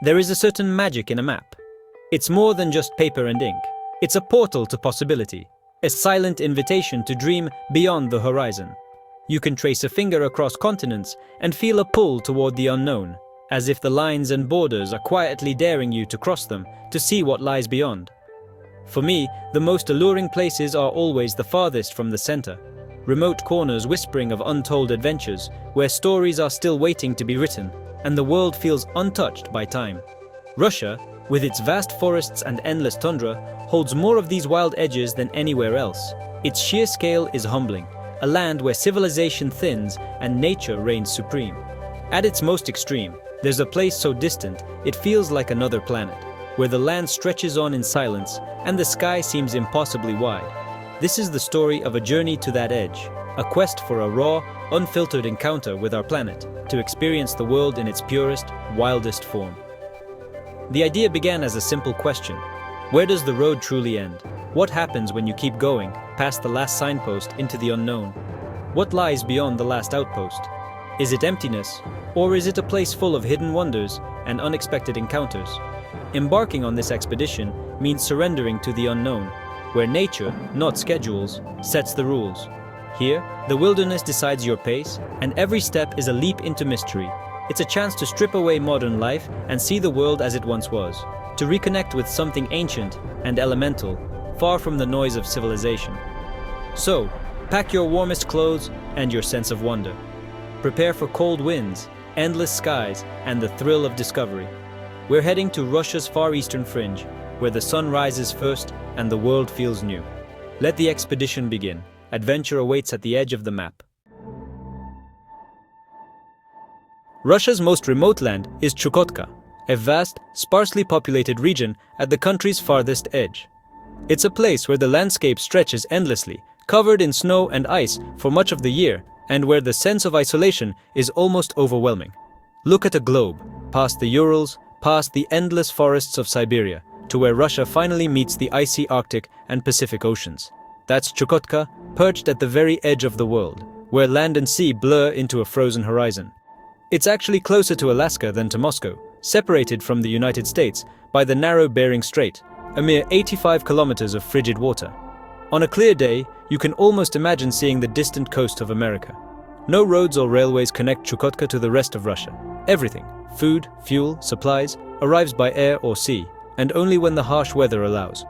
There is a certain magic in a map. It's more than just paper and ink. It's a portal to possibility, a silent invitation to dream beyond the horizon. You can trace a finger across continents and feel a pull toward the unknown, as if the lines and borders are quietly daring you to cross them to see what lies beyond. For me, the most alluring places are always the farthest from the center, remote corners whispering of untold adventures, where stories are still waiting to be written, and the world feels untouched by time. Russia, with its vast forests and endless tundra, holds more of these wild edges than anywhere else. Its sheer scale is humbling, a land where civilization thins and nature reigns supreme. At its most extreme, there's a place so distant it feels like another planet, where the land stretches on in silence and the sky seems impossibly wide. This is the story of a journey to that edge, a quest for a raw, unfiltered encounter with our planet, to experience the world in its purest, wildest form. The idea began as a simple question. Where does the road truly end? What happens when you keep going, past the last signpost into the unknown? What lies beyond the last outpost? Is it emptiness, or is it a place full of hidden wonders and unexpected encounters? Embarking on this expedition means surrendering to the unknown, where nature, not schedules, sets the rules. Here, the wilderness decides your pace, and every step is a leap into mystery. It's a chance to strip away modern life and see the world as it once was, to reconnect with something ancient and elemental, far from the noise of civilization. So, pack your warmest clothes and your sense of wonder. Prepare for cold winds, endless skies, and the thrill of discovery. We're heading to Russia's far eastern fringe, where the sun rises first and the world feels new. Let the expedition begin. Adventure awaits at the edge of the map. Russia's most remote land is Chukotka, a vast, sparsely populated region at the country's farthest edge. It's a place where the landscape stretches endlessly, covered in snow and ice for much of the year, and where the sense of isolation is almost overwhelming. Look at a globe, past the Urals, past the endless forests of Siberia, to where Russia finally meets the icy Arctic and Pacific Oceans. That's Chukotka, perched at the very edge of the world, where land and sea blur into a frozen horizon. It's actually closer to Alaska than to Moscow, separated from the United States by the narrow Bering Strait, a mere 85 kilometers of frigid water. On a clear day, you can almost imagine seeing the distant coast of America. No roads or railways connect Chukotka to the rest of Russia. Everything, food, fuel, supplies, arrives by air or sea, and only when the harsh weather allows.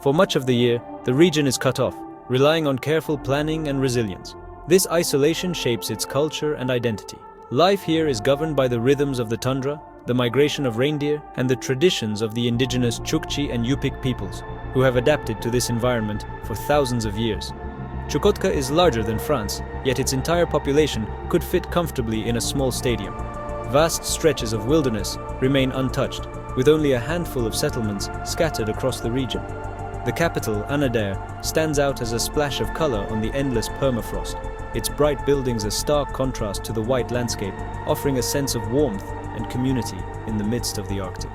For much of the year, the region is cut off, relying on careful planning and resilience. This isolation shapes its culture and identity. Life here is governed by the rhythms of the tundra, the migration of reindeer, and the traditions of the indigenous Chukchi and Yupik peoples, who have adapted to this environment for thousands of years. Chukotka is larger than France, yet its entire population could fit comfortably in a small stadium. Vast stretches of wilderness remain untouched, with only a handful of settlements scattered across the region. The capital, Anadyr, stands out as a splash of color on the endless permafrost, its bright buildings a stark contrast to the white landscape, offering a sense of warmth and community in the midst of the Arctic.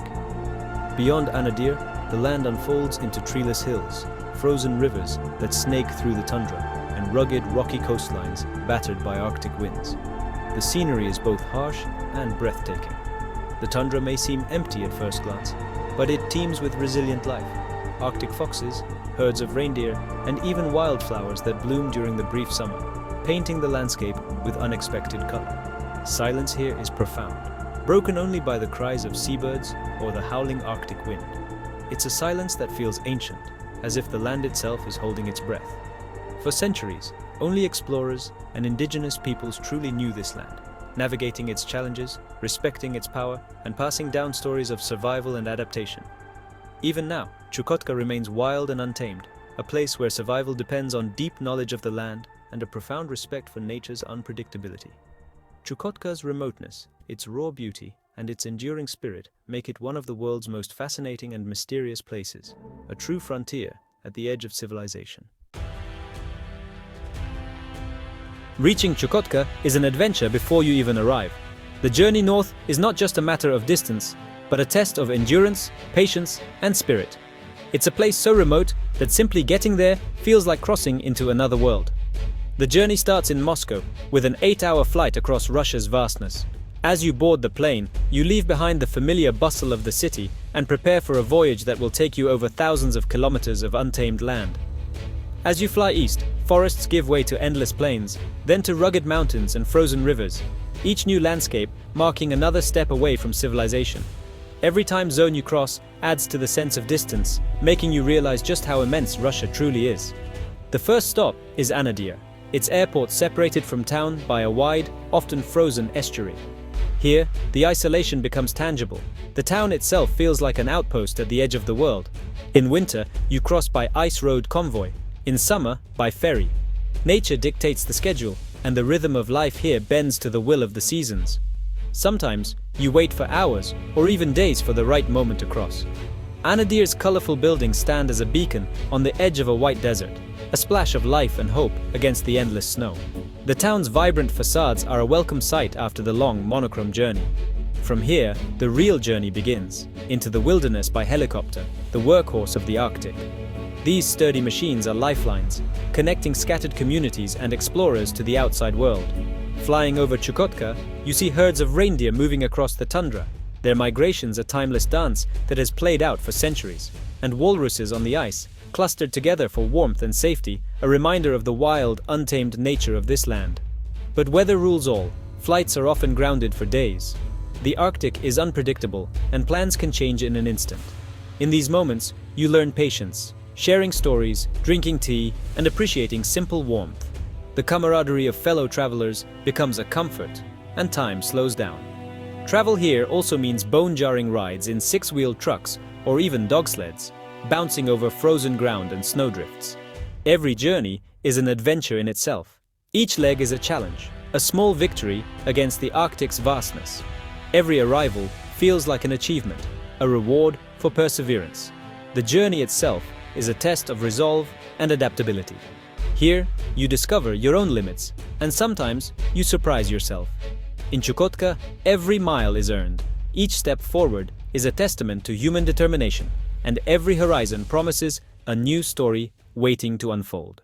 Beyond Anadyr, the land unfolds into treeless hills, frozen rivers that snake through the tundra, and rugged, rocky coastlines battered by Arctic winds. The scenery is both harsh and breathtaking. The tundra may seem empty at first glance, but it teems with resilient life. Arctic foxes, herds of reindeer, and even wildflowers that bloom during the brief summer, painting the landscape with unexpected color. Silence here is profound, broken only by the cries of seabirds or the howling Arctic wind. It's a silence that feels ancient, as if the land itself is holding its breath. For centuries, only explorers and indigenous peoples truly knew this land, navigating its challenges, respecting its power, and passing down stories of survival and adaptation. Even now, Chukotka remains wild and untamed, a place where survival depends on deep knowledge of the land and a profound respect for nature's unpredictability. Chukotka's remoteness, its raw beauty, and its enduring spirit make it one of the world's most fascinating and mysterious places, a true frontier at the edge of civilization. Reaching Chukotka is an adventure before you even arrive. The journey north is not just a matter of distance, but a test of endurance, patience, and spirit. It's a place so remote that simply getting there feels like crossing into another world. The journey starts in Moscow, with an 8-hour flight across Russia's vastness. As you board the plane, you leave behind the familiar bustle of the city and prepare for a voyage that will take you over thousands of kilometers of untamed land. As you fly east, forests give way to endless plains, then to rugged mountains and frozen rivers, each new landscape marking another step away from civilization. Every time zone you cross adds to the sense of distance, making you realize just how immense Russia truly is. The first stop is Anadyr, its airport separated from town by a wide, often frozen estuary. Here, the isolation becomes tangible. The town itself feels like an outpost at the edge of the world. In winter, you cross by ice road convoy. In summer, by ferry. Nature dictates the schedule, and the rhythm of life here bends to the will of the seasons. Sometimes, you wait for hours, or even days for the right moment to cross. Anadyr's colorful buildings stand as a beacon on the edge of a white desert, a splash of life and hope against the endless snow. The town's vibrant facades are a welcome sight after the long, monochrome journey. From here, the real journey begins, into the wilderness by helicopter, the workhorse of the Arctic. These sturdy machines are lifelines, connecting scattered communities and explorers to the outside world. Flying over Chukotka, you see herds of reindeer moving across the tundra. Their migration's a timeless dance that has played out for centuries. And walruses on the ice, clustered together for warmth and safety, a reminder of the wild, untamed nature of this land. But weather rules all. Flights are often grounded for days. The Arctic is unpredictable, and plans can change in an instant. In these moments, you learn patience, sharing stories, drinking tea, and appreciating simple warmth. The camaraderie of fellow travelers becomes a comfort, and time slows down. Travel here also means bone-jarring rides in six-wheeled trucks or even dog sleds, bouncing over frozen ground and snowdrifts. Every journey is an adventure in itself. Each leg is a challenge, a small victory against the Arctic's vastness. Every arrival feels like an achievement, a reward for perseverance. The journey itself is a test of resolve and adaptability. Here, you discover your own limits, and sometimes you surprise yourself. In Chukotka, every mile is earned. Each step forward is a testament to human determination, and every horizon promises a new story waiting to unfold.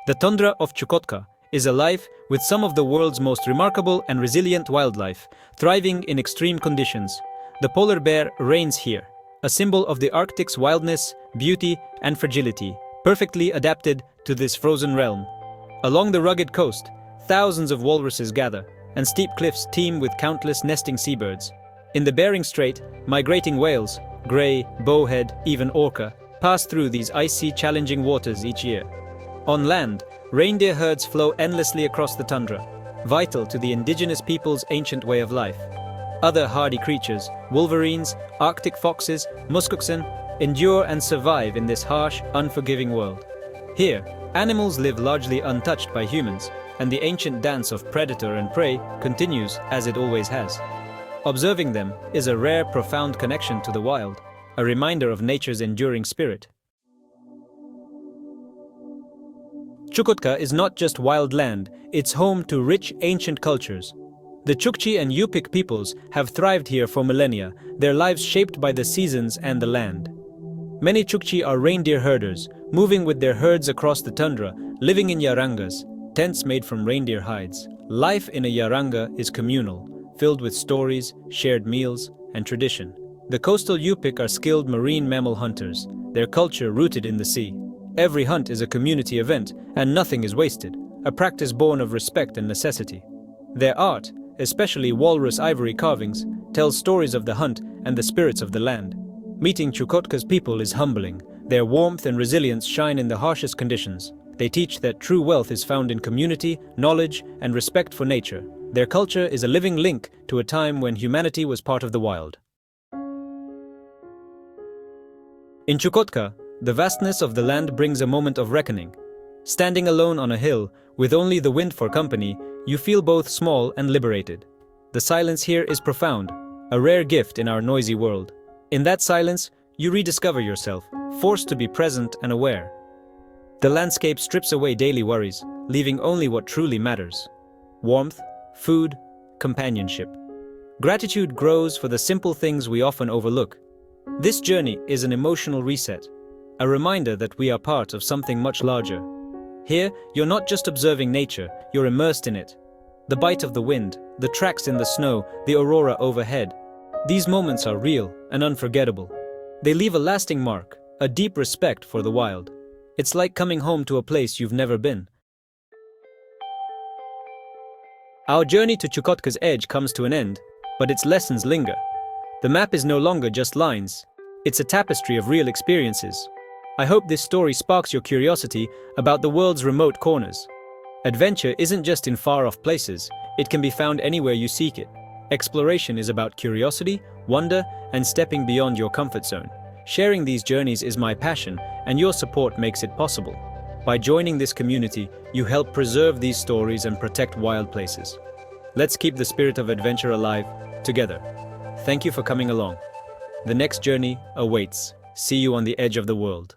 The tundra of Chukotka is alive with some of the world's most remarkable and resilient wildlife, thriving in extreme conditions. The polar bear reigns here, a symbol of the Arctic's wildness, beauty, and fragility, perfectly adapted to this frozen realm. Along the rugged coast, thousands of walruses gather, and steep cliffs teem with countless nesting seabirds. In the Bering Strait, migrating whales, grey, bowhead, even orca, pass through these icy, challenging waters each year. On land, reindeer herds flow endlessly across the tundra, vital to the indigenous people's ancient way of life. Other hardy creatures, wolverines, Arctic foxes, muskoxen, endure and survive in this harsh, unforgiving world. Here, animals live largely untouched by humans, and the ancient dance of predator and prey continues as it always has. Observing them is a rare, profound connection to the wild, a reminder of nature's enduring spirit. Chukotka is not just wild land, it's home to rich ancient cultures. The Chukchi and Yupik peoples have thrived here for millennia, their lives shaped by the seasons and the land. Many Chukchi are reindeer herders, moving with their herds across the tundra, living in yarangas, tents made from reindeer hides. Life in a yaranga is communal, filled with stories, shared meals, and tradition. The coastal Yupik are skilled marine mammal hunters, their culture rooted in the sea. Every hunt is a community event, and nothing is wasted, a practice born of respect and necessity. Their art, especially walrus ivory carvings, tells stories of the hunt and the spirits of the land. Meeting Chukotka's people is humbling. Their warmth and resilience shine in the harshest conditions. They teach that true wealth is found in community, knowledge, and respect for nature. Their culture is a living link to a time when humanity was part of the wild. In Chukotka, the vastness of the land brings a moment of reckoning. Standing alone on a hill, with only the wind for company, you feel both small and liberated. The silence here is profound, a rare gift in our noisy world. In that silence, you rediscover yourself, forced to be present and aware. The landscape strips away daily worries, leaving only what truly matters: warmth, food, companionship. Gratitude grows for the simple things we often overlook. This journey is an emotional reset, a reminder that we are part of something much larger. Here, you're not just observing nature, you're immersed in it. The bite of the wind, the tracks in the snow, the aurora overhead. These moments are real and unforgettable. They leave a lasting mark, a deep respect for the wild. It's like coming home to a place you've never been. Our journey to Chukotka's edge comes to an end, but its lessons linger. The map is no longer just lines. It's a tapestry of real experiences. I hope this story sparks your curiosity about the world's remote corners. Adventure isn't just in far-off places, it can be found anywhere you seek it. Exploration is about curiosity, wonder, and stepping beyond your comfort zone. Sharing these journeys is my passion, and your support makes it possible. By joining this community, you help preserve these stories and protect wild places. Let's keep the spirit of adventure alive, together. Thank you for coming along. The next journey awaits. See you on the edge of the world.